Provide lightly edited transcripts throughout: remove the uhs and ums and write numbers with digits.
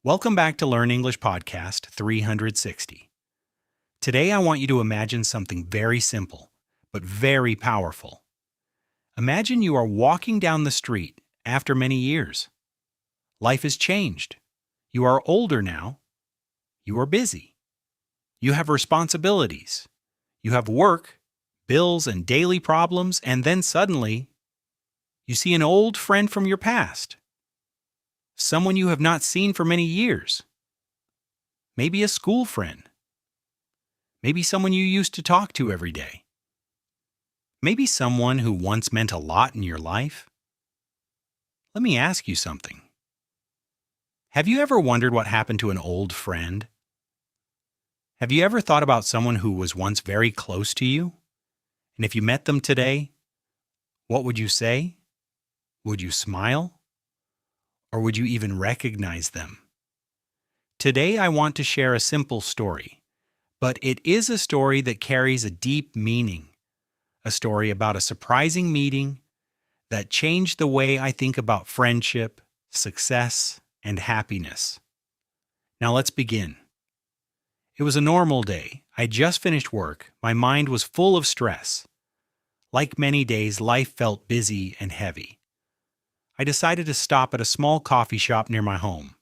Welcome back to Learn English Podcast 360. Today I want you to imagine something very simple, but very powerful. Imagine you are walking down the street after many years. Life has changed. You are older now. You are busy. You have responsibilities. You have work, bills, and daily problems, and then suddenly, you see an old friend from your past. Someone you have not seen for many years. Maybe a school friend. Maybe someone you used to talk to every day. Maybe someone who once meant a lot in your life. Let me ask you something. Have you ever wondered what happened to an old friend? Have you ever thought about someone who was once very close to you? And if you met them today, what would you say? Would you smile? Or would you even recognize them? Today I want to share a simple story, but it is a story that carries a deep meaning. A story about a surprising meeting that changed the way I think about friendship, success, and happiness. Now let's begin. It was a normal day. I just finished work. My mind was full of stress. Like many days, life felt busy and heavy. I decided to stop at a small coffee shop near my home.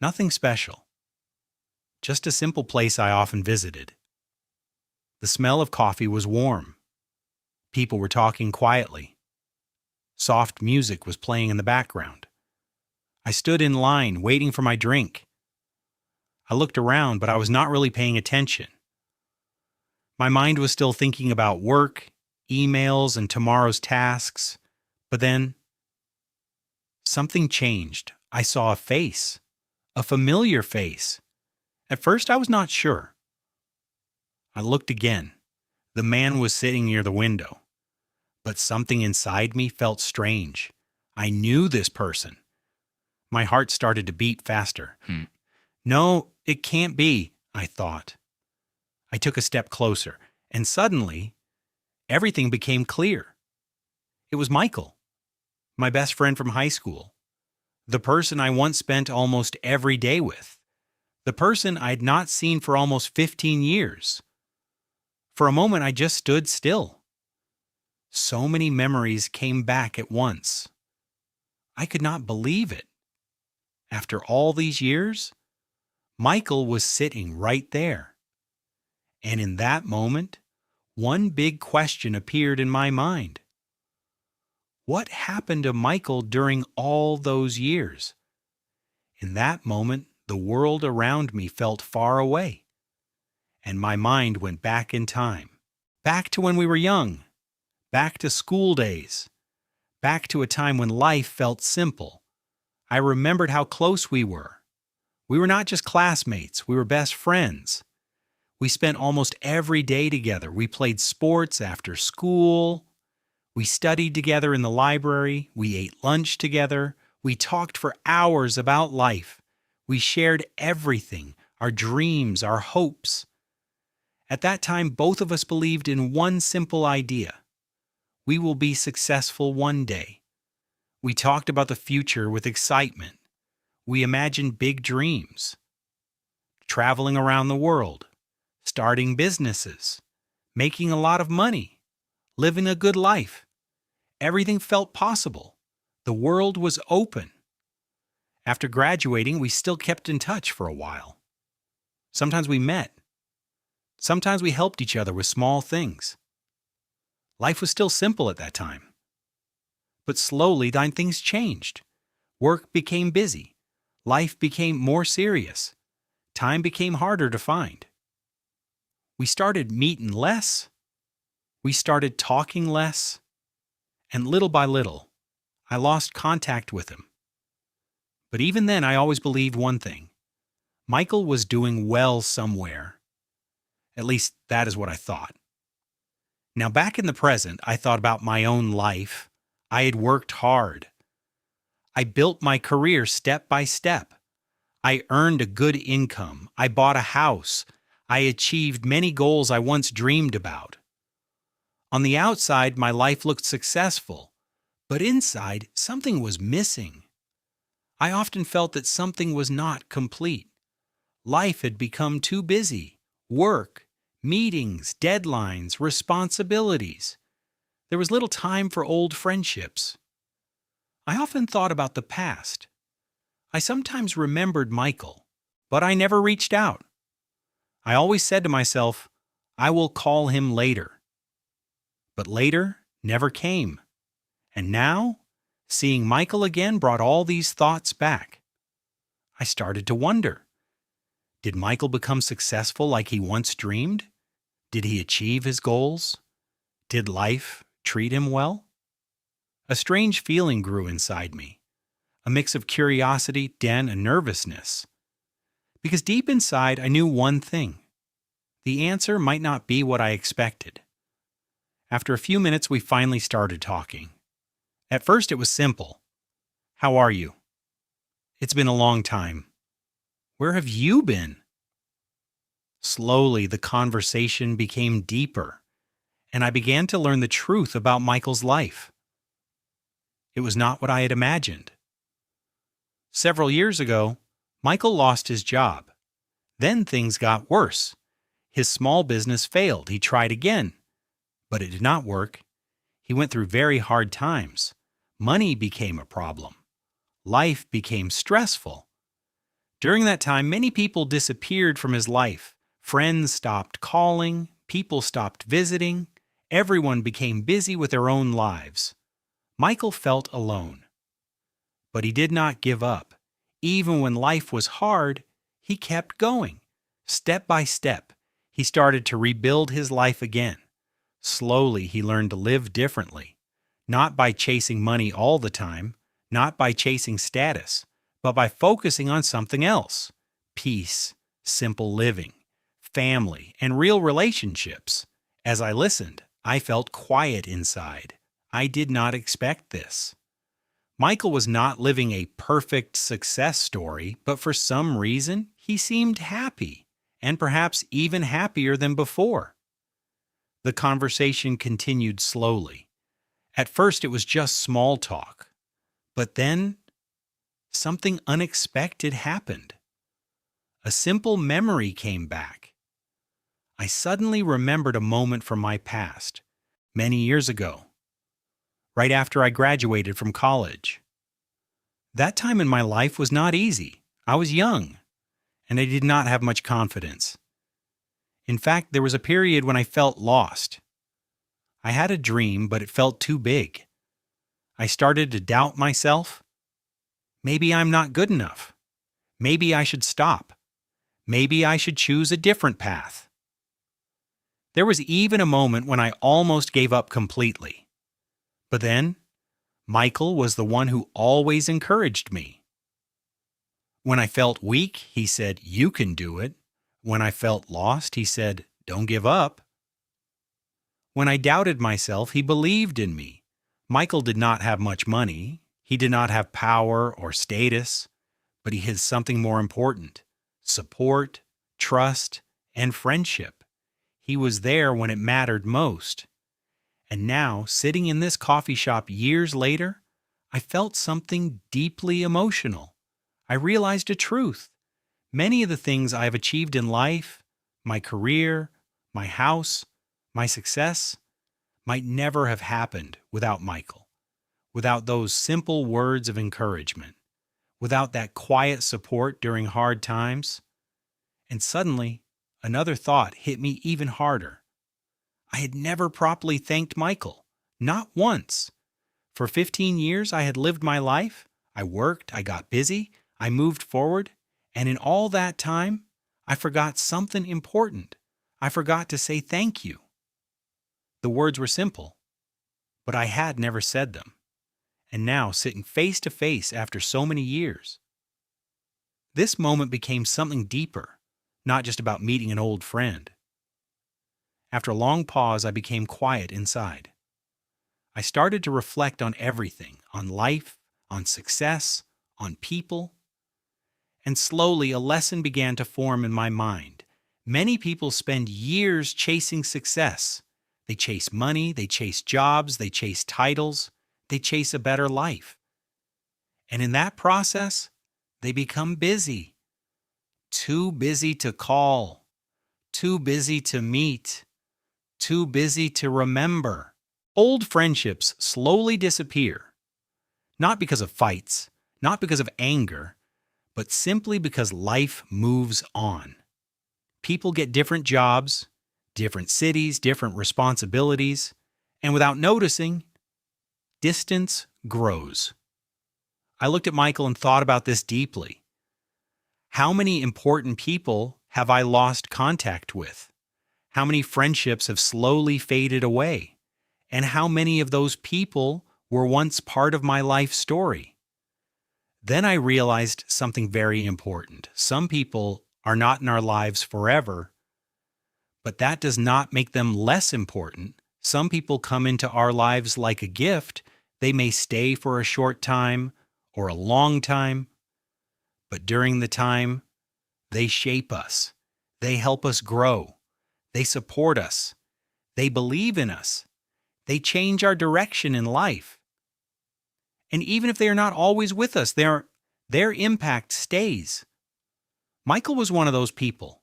Nothing special. Just a simple place I often visited. The smell of coffee was warm. People were talking quietly. Soft music was playing in the background. I stood in line waiting for my drink. I looked around, but I was not really paying attention. My mind was still thinking about work, emails, and tomorrow's tasks. But then, something changed. I saw a face, a familiar face. At first, I was not sure. I looked again. The man was sitting near the window. But something inside me felt strange. I knew this person. My heart started to beat faster. No, it can't be, I thought. I took a step closer, and suddenly, everything became clear. It was Michael, my best friend from high school, the person I once spent almost every day with, the person I'd not seen for almost 15 years. For a moment, I just stood still. So many memories came back at once. I could not believe it. After all these years, Michael was sitting right there. And in that moment, one big question appeared in my mind. What happened to Michael during all those years? In that moment, the world around me felt far away, and my mind went back in time, back to when we were young, back to school days, back to a time when life felt simple. I remembered how close we were. We were not just classmates, we were best friends. We spent almost every day together. We played sports after school. We studied together in the library. We ate lunch together. We talked for hours about life. We shared everything, our dreams, our hopes. At that time, both of us believed in one simple idea. We will be successful one day. We talked about the future with excitement. We imagined big dreams. Traveling around the world, starting businesses, making a lot of money, living a good life. Everything felt possible. The world was open. After graduating, we still kept in touch for a while. Sometimes we met. Sometimes we helped each other with small things. Life was still simple at that time. But slowly, things changed. Work became busy. Life became more serious. Time became harder to find. We started meeting less. We started talking less. And little by little, I lost contact with him. But even then, I always believed one thing. Michael was doing well somewhere. At least that is what I thought. Now, back in the present, I thought about my own life. I had worked hard. I built my career step by step. I earned a good income. I bought a house. I achieved many goals I once dreamed about. On the outside, my life looked successful, but inside, something was missing. I often felt that something was not complete. Life had become too busy. Work, meetings, deadlines, responsibilities. There was little time for old friendships. I often thought about the past. I sometimes remembered Michael, but I never reached out. I always said to myself, I will call him later. But later never came. And now, seeing Michael again brought all these thoughts back. I started to wonder, did Michael become successful like he once dreamed? Did he achieve his goals? Did life treat him well? A strange feeling grew inside me, a mix of curiosity, then a nervousness. Because deep inside I knew one thing. The answer might not be what I expected. After a few minutes we finally started talking. At first it was simple. How are you? It's been a long time. Where have you been? Slowly the conversation became deeper, and I began to learn the truth about Michael's life. It was not what I had imagined. Several years ago, Michael lost his job. Then things got worse. His small business failed. He tried again, but it did not work. He went through very hard times. Money became a problem. Life became stressful. During that time, many people disappeared from his life. Friends stopped calling. People stopped visiting. Everyone became busy with their own lives. Michael felt alone. But he did not give up. Even when life was hard, he kept going. Step by step, he started to rebuild his life again. Slowly, he learned to live differently. Not by chasing money all the time, not by chasing status, but by focusing on something else. Peace, simple living, family, and real relationships. As I listened, I felt quiet inside. I did not expect this. Michael was not living a perfect success story, but for some reason, he seemed happy, and perhaps even happier than before. The conversation continued slowly. At first, it was just small talk. But then, something unexpected happened. A simple memory came back. I suddenly remembered a moment from my past, many years ago, right after I graduated from college. That time in my life was not easy. I was young, and I did not have much confidence. In fact, there was a period when I felt lost. I had a dream, but it felt too big. I started to doubt myself. Maybe I'm not good enough. Maybe I should stop. Maybe I should choose a different path. There was even a moment when I almost gave up completely. But then, Michael was the one who always encouraged me. When I felt weak, he said, "You can do it." When I felt lost, he said, "Don't give up." When I doubted myself, he believed in me. Michael did not have much money. He did not have power or status, but he had something more important: support, trust, and friendship. He was there when it mattered most. And now, sitting in this coffee shop years later, I felt something deeply emotional. I realized a truth. Many of the things I have achieved in life, my career, my house, my success, might never have happened without Michael, without those simple words of encouragement, without that quiet support during hard times. And suddenly, another thought hit me even harder. I had never properly thanked Michael, not once. For 15 years, I had lived my life. I worked, I got busy, I moved forward, and in all that time, I forgot something important. I forgot to say thank you. The words were simple, but I had never said them. And now, sitting face to face after so many years, this moment became something deeper, not just about meeting an old friend. After a long pause, I became quiet inside. I started to reflect on everything, on life, on success, on people. And slowly a lesson began to form in my mind. Many people spend years chasing success. They chase money, they chase jobs, they chase titles, they chase a better life. And in that process, they become busy. Too busy to call, too busy to meet, too busy to remember. Old friendships slowly disappear, not because of fights, not because of anger, but simply because life moves on. People get different jobs, different cities, different responsibilities, and without noticing, distance grows. I looked at Michael and thought about this deeply. How many important people have I lost contact with? How many friendships have slowly faded away? And how many of those people were once part of my life story? Then I realized something very important. Some people are not in our lives forever, but that does not make them less important. Some people come into our lives like a gift. They may stay for a short time or a long time, but during the time, they shape us. They help us grow. They support us. They believe in us. They change our direction in life. And even if they are not always with us, their impact stays. Michael was one of those people,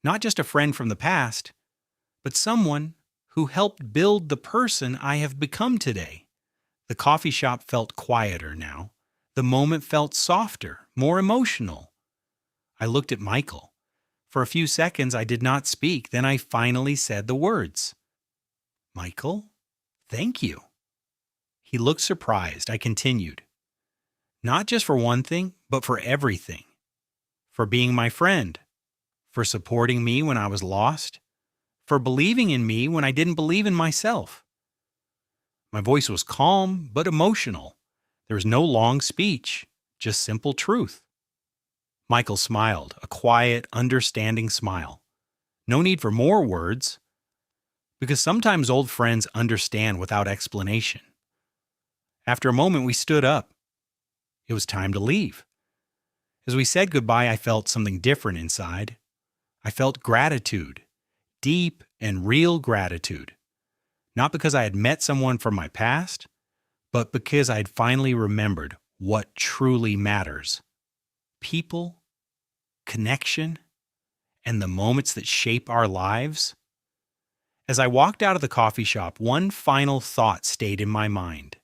not just a friend from the past, but someone who helped build the person I have become today. The coffee shop felt quieter now. The moment felt softer, more emotional. I looked at Michael. For a few seconds, I did not speak. Then I finally said the words, "Michael, thank you." He looked surprised. I continued, "Not just for one thing, but for everything. For being my friend, for supporting me when I was lost, for believing in me when I didn't believe in myself." My voice was calm but emotional. There was no long speech, just simple truth. Michael smiled, a quiet, understanding smile. No need for more words, because sometimes old friends understand without explanation. After a moment, we stood up. It was time to leave. As we said goodbye, I felt something different inside. I felt gratitude, deep and real gratitude. Not because I had met someone from my past, but because I had finally remembered what truly matters. People, connection, and the moments that shape our lives. As I walked out of the coffee shop, one final thought stayed in my mind.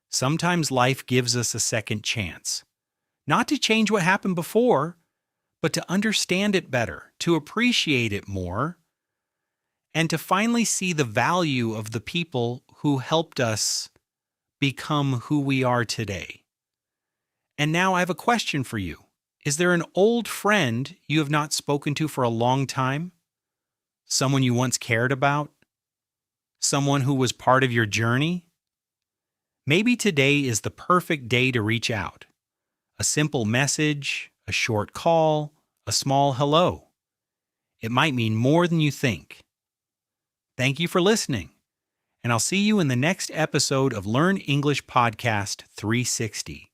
Sometimes life gives us a second chance. Not to change what happened before, but to understand it better, to appreciate it more, and to finally see the value of the people who helped us become who we are today. And now I have a question for you. Is there an old friend you have not spoken to for a long time? Someone you once cared about? Someone who was part of your journey? Maybe today is the perfect day to reach out. A simple message, a short call, a small hello. It might mean more than you think. Thank you for listening, and I'll see you in the next episode of Learn English Podcast 360.